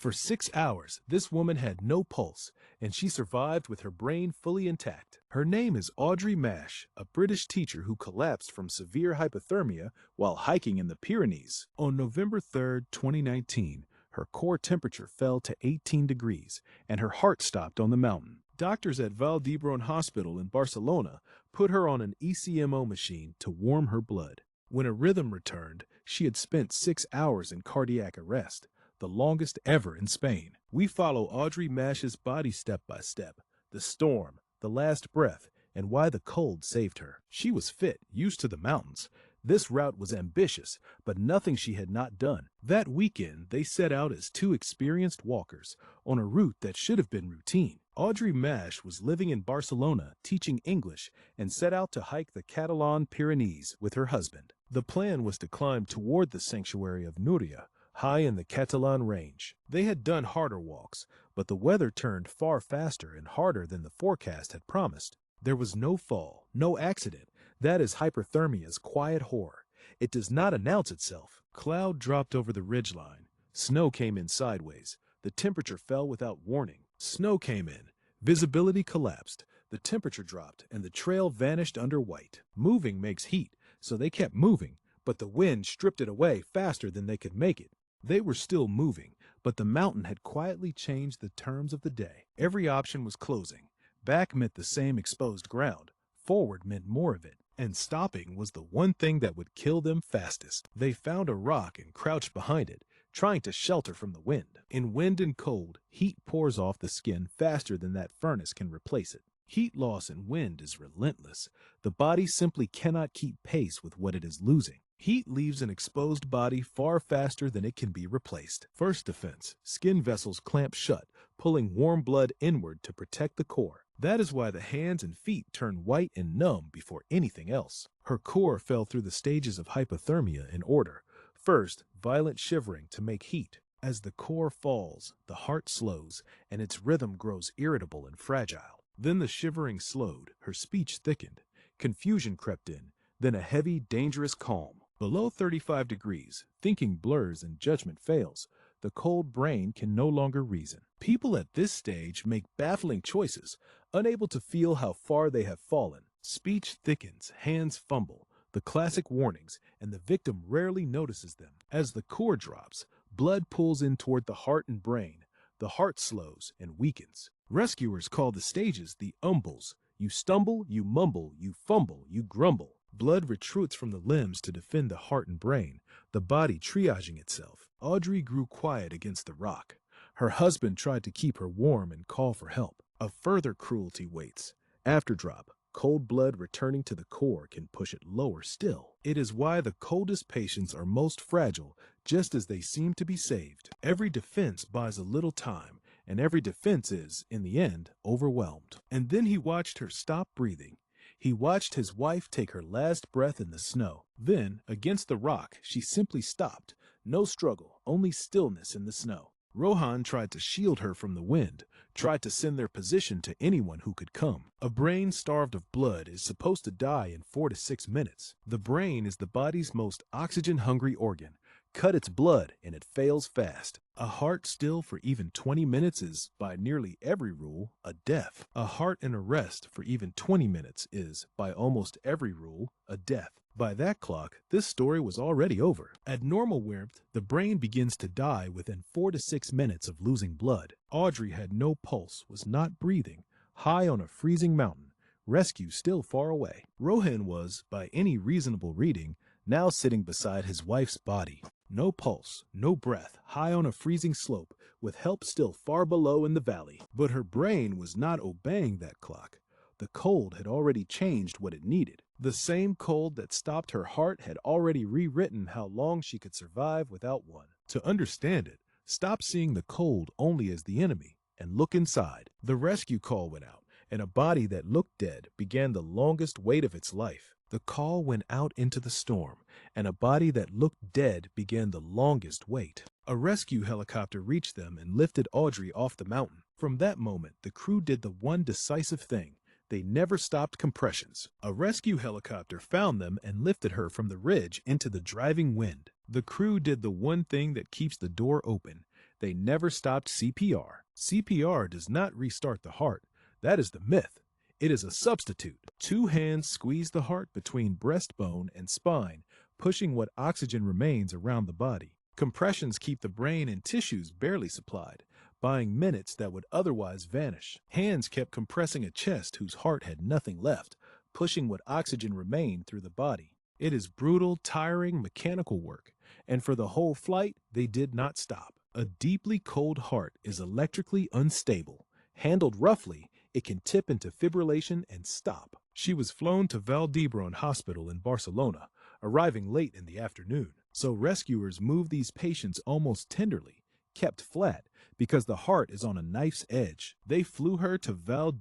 For 6 hours, this woman had no pulse, and she survived with her brain fully intact. Her name is Audrey Mash, a British teacher who collapsed from severe hypothermia while hiking in the Pyrenees. On November 3, 2019, her core temperature fell to 18 degrees, and her heart stopped on the mountain. Doctors at Vall Hospital in Barcelona put her on an ECMO machine to warm her blood. When a rhythm returned, she had spent 6 hours in cardiac arrest, the longest ever in Spain. We follow Audrey Mash's body step by step, the storm, the last breath, and why the cold saved her. She was fit, used to the mountains. This route was ambitious, but nothing she had not done. That weekend, they set out as two experienced walkers on a route that should have been routine. Audrey Mash was living in Barcelona, teaching English, and set out to hike the Catalan Pyrenees with her husband. The plan was to climb toward the sanctuary of Núria, high in the Catalan range. They had done harder walks, but the weather turned far faster and harder than the forecast had promised. There was no fall, no accident. That is hypothermia's quiet horror. It does not announce itself. Cloud dropped over the ridgeline. Snow came in sideways. The temperature fell without warning. Snow came in. Visibility collapsed. The temperature dropped, and the trail vanished under white. Moving makes heat, so they kept moving, but the wind stripped it away faster than they could make it. They were still moving, but the mountain had quietly changed the terms of the day. Every option was closing. Back meant the same exposed ground. Forward meant more of it. And stopping was the one thing that would kill them fastest. They found a rock and crouched behind it, trying to shelter from the wind. In wind and cold, heat pours off the skin faster than that furnace can replace it. Heat loss in wind is relentless. The body simply cannot keep pace with what it is losing. Heat leaves an exposed body far faster than it can be replaced. First defense, skin vessels clamp shut, pulling warm blood inward to protect the core. That is why the hands and feet turn white and numb before anything else. Her core fell through the stages of hypothermia in order. First, violent shivering to make heat. As the core falls, the heart slows, and its rhythm grows irritable and fragile. Then the shivering slowed, her speech thickened. Confusion crept in, then a heavy, dangerous calm. Below 35 degrees, thinking blurs and judgment fails. The cold brain can no longer reason. People at this stage make baffling choices, unable to feel how far they have fallen. Speech thickens, hands fumble, the classic warnings, and the victim rarely notices them. As the core drops, blood pulls in toward the heart and brain. The heart slows and weakens. Rescuers call the stages the umbles. You stumble, you mumble, you fumble, you grumble. Blood retreats from the limbs to defend the heart and brain, the body triaging itself. Audrey grew quiet against the rock. Her husband tried to keep her warm and call for help. A further cruelty waits. Afterdrop, cold blood returning to the core can push it lower still. It is why the coldest patients are most fragile, just as they seem to be saved. Every defense buys a little time, and every defense is, in the end, overwhelmed. And then he watched her stop breathing. He watched his wife take her last breath in the snow. Then, against the rock, she simply stopped. No struggle, only stillness in the snow. Rohan tried to shield her from the wind, tried to send their position to anyone who could come. A brain starved of blood is supposed to die in 4 to 6 minutes. The brain is the body's most oxygen-hungry organ. Cut its blood and it fails fast. A heart still for even 20 minutes is, by nearly every rule, a death. A heart in arrest for even 20 minutes is, by almost every rule, a death. By that clock, this story was already over. At normal warmth, the brain begins to die within 4 to 6 minutes of losing blood. Audrey had no pulse, was not breathing, high on a freezing mountain, rescue still far away. Rohan was, by any reasonable reading, now sitting beside his wife's body. No pulse, no breath, high on a freezing slope, with help still far below in the valley. But her brain was not obeying that clock. The cold had already changed what it needed. The same cold that stopped her heart had already rewritten how long she could survive without one. To understand it, stop seeing the cold only as the enemy and look inside. The rescue call went out, and a body that looked dead began the longest wait of its life. The call went out into the storm, and a body that looked dead began the longest wait. A rescue helicopter reached them and lifted Audrey off the mountain. From that moment, the crew did the one decisive thing. They never stopped compressions. A rescue helicopter found them and lifted her from the ridge into the driving wind. The crew did the one thing that keeps the door open. They never stopped CPR. CPR does not restart the heart. That is the myth. It is a substitute. Two hands squeeze the heart between breastbone and spine, pushing what oxygen remains around the body. Compressions keep the brain and tissues barely supplied, buying minutes that would otherwise vanish. Hands kept compressing a chest whose heart had nothing left, pushing what oxygen remained through the body. It is brutal, tiring, mechanical work, and for the whole flight, they did not stop. A deeply cold heart is electrically unstable. Handled roughly, it can tip into fibrillation and stop. She was flown to Vall Hospital in Barcelona, arriving late in the afternoon. So rescuers moved these patients almost tenderly, kept flat, because the heart is on a knife's edge. They flew her to Vall,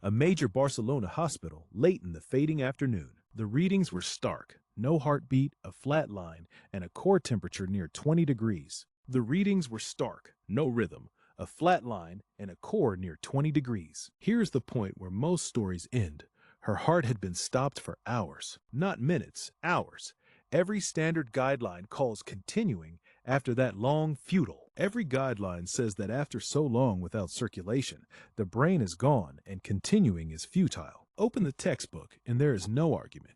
a major Barcelona hospital, late in the fading afternoon. The readings were stark. No heartbeat, a flat line, and a core temperature near 20 degrees. The readings were stark. No rhythm, a flat line, and a core near 20 degrees. Here's the point where most stories end. Her heart had been stopped for hours. Not minutes, hours. Every standard guideline calls continuing after that long futile. Every guideline says that after so long without circulation, the brain is gone and continuing is futile. Open the textbook and there is no argument.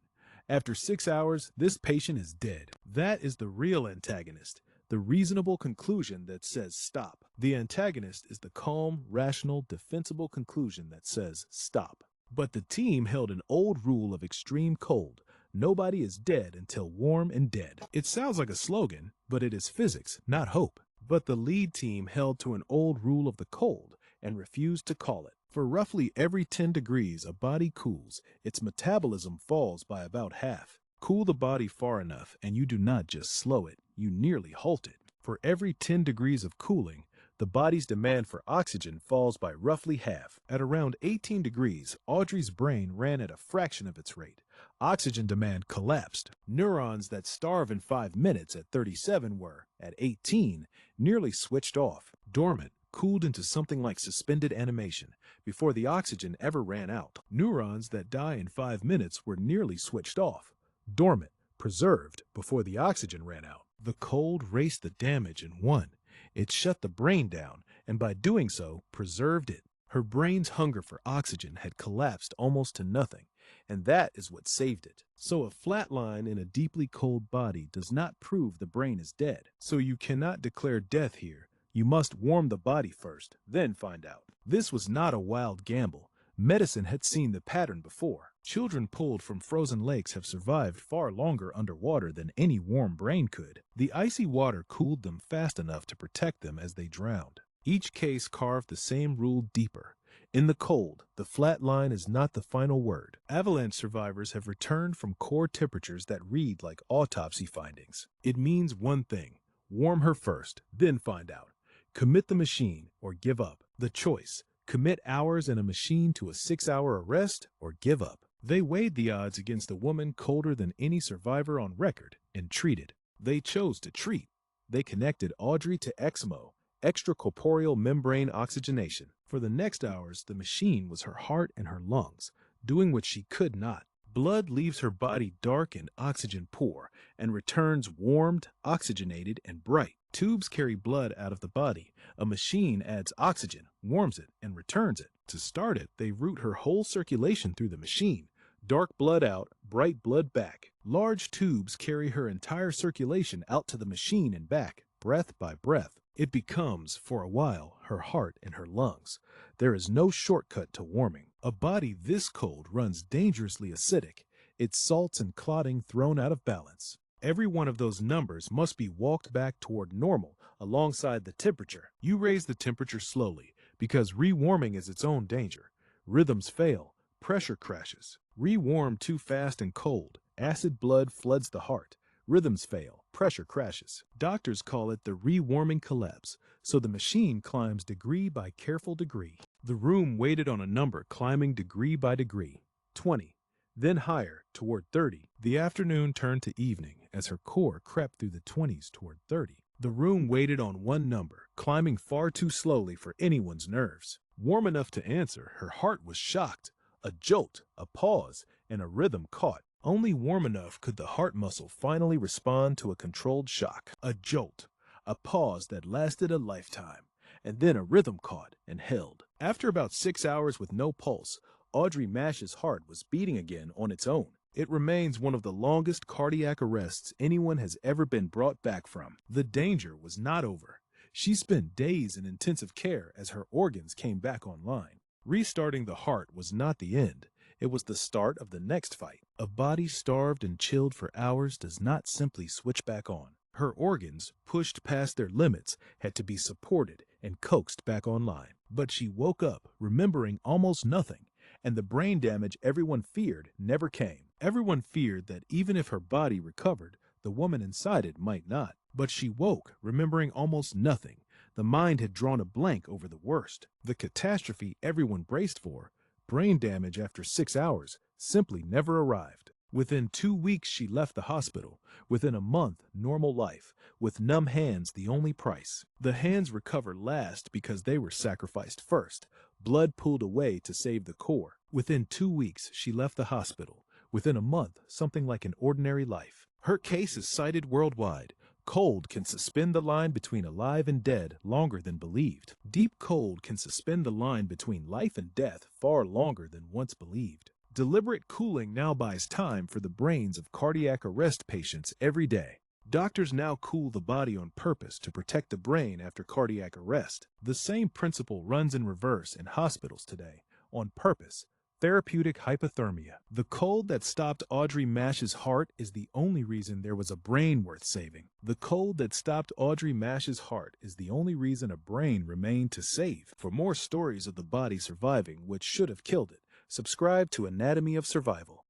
After 6 hours, this patient is dead. That is the real antagonist, the reasonable conclusion that says stop. The antagonist is the calm, rational, defensible conclusion that says stop. But the team held an old rule of extreme cold. Nobody is dead until warm and dead. It sounds like a slogan, but it is physics, not hope. But the lead team held to an old rule of the cold and refused to call it. For roughly every 10 degrees a body cools, its metabolism falls by about half. Cool the body far enough and you do not just slow it, you nearly halt it. For every 10 degrees of cooling, the body's demand for oxygen falls by roughly half. At around 18 degrees, Audrey's brain ran at a fraction of its rate. Oxygen demand collapsed. Neurons that starve in 5 minutes at 37 were, at 18, nearly switched off, dormant, cooled into something like suspended animation, before the oxygen ever ran out. Neurons that die in 5 minutes were nearly switched off, dormant, preserved, before the oxygen ran out. The cold raced the damage and won. It shut the brain down, and by doing so, preserved it. Her brain's hunger for oxygen had collapsed almost to nothing, and that is what saved it. So a flat line in a deeply cold body does not prove the brain is dead. So you cannot declare death here. You must warm the body first, then find out. This was not a wild gamble. Medicine had seen the pattern before. Children pulled from frozen lakes have survived far longer underwater than any warm brain could. The icy water cooled them fast enough to protect them as they drowned. Each case carved the same rule deeper. In the cold, the flat line is not the final word. Avalanche survivors have returned from core temperatures that read like autopsy findings. It means one thing: warm her first, then find out. Commit the machine or give up. The choice: commit hours in a machine to a 6-hour arrest or give up. They weighed the odds against a woman colder than any survivor on record and treated. They chose to treat. They connected Audrey to ECMO, extracorporeal membrane oxygenation. For the next hours, the machine was her heart and her lungs, doing what she could not. Blood leaves her body dark and oxygen poor, and returns warmed, oxygenated, and bright. Tubes carry blood out of the body. A machine adds oxygen, warms it, and returns it. To start it, they route her whole circulation through the machine. Dark blood out, bright blood back. Large tubes carry her entire circulation out to the machine and back, breath by breath. It becomes, for a while, her heart and her lungs. There is no shortcut to warming. A body this cold runs dangerously acidic, its salts and clotting thrown out of balance. Every one of those numbers must be walked back toward normal alongside the temperature. You raise the temperature slowly, because rewarming is its own danger. Rhythms fail, pressure crashes. Rewarm too fast and cold, acid blood floods the heart. Rhythms fail, pressure crashes. Doctors call it the rewarming collapse, so the machine climbs degree by careful degree. The room waited on a number climbing degree by degree, 20, then higher toward 30. The afternoon turned to evening as her core crept through the 20s toward 30. The room waited on one number, climbing far too slowly for anyone's nerves. Warm enough to answer, her heart was shocked. A jolt, a pause, and a rhythm caught. Only warm enough could the heart muscle finally respond to a controlled shock. A jolt. a pause that lasted a lifetime, and then a rhythm caught and held. After about 6 hours with no pulse, Audrey Mash's heart was beating again on its own. It remains one of the longest cardiac arrests anyone has ever been brought back from. The danger was not over. She spent days in intensive care as her organs came back online. Restarting the heart was not the end. It was the start of the next fight. A body starved and chilled for hours does not simply switch back on. Her organs, pushed past their limits, had to be supported and coaxed back online. But she woke up, remembering almost nothing, and the brain damage everyone feared never came. Everyone feared that even if her body recovered, the woman inside it might not. But she woke, remembering almost nothing. The mind had drawn a blank over the worst. The catastrophe everyone braced for, brain damage after 6 hours, simply never arrived. Within 2 weeks, she left the hospital. Within a month, normal life, with numb hands the only price. The hands recover last because they were sacrificed first. Blood pulled away to save the core. Within 2 weeks, she left the hospital. Within a month, something like an ordinary life. Her case is cited worldwide. Cold can suspend the line between alive and dead longer than believed. Deep cold can suspend the line between life and death far longer than once believed. Deliberate cooling now buys time for the brains of cardiac arrest patients every day. Doctors now cool the body on purpose to protect the brain after cardiac arrest. The same principle runs in reverse in hospitals today, on purpose. Therapeutic hypothermia. The cold that stopped Audrey Mash's heart is the only reason there was a brain worth saving. The cold that stopped Audrey Mash's heart is the only reason a brain remained to save. For more stories of the body surviving which should have killed it, subscribe to Anatomy of Survival.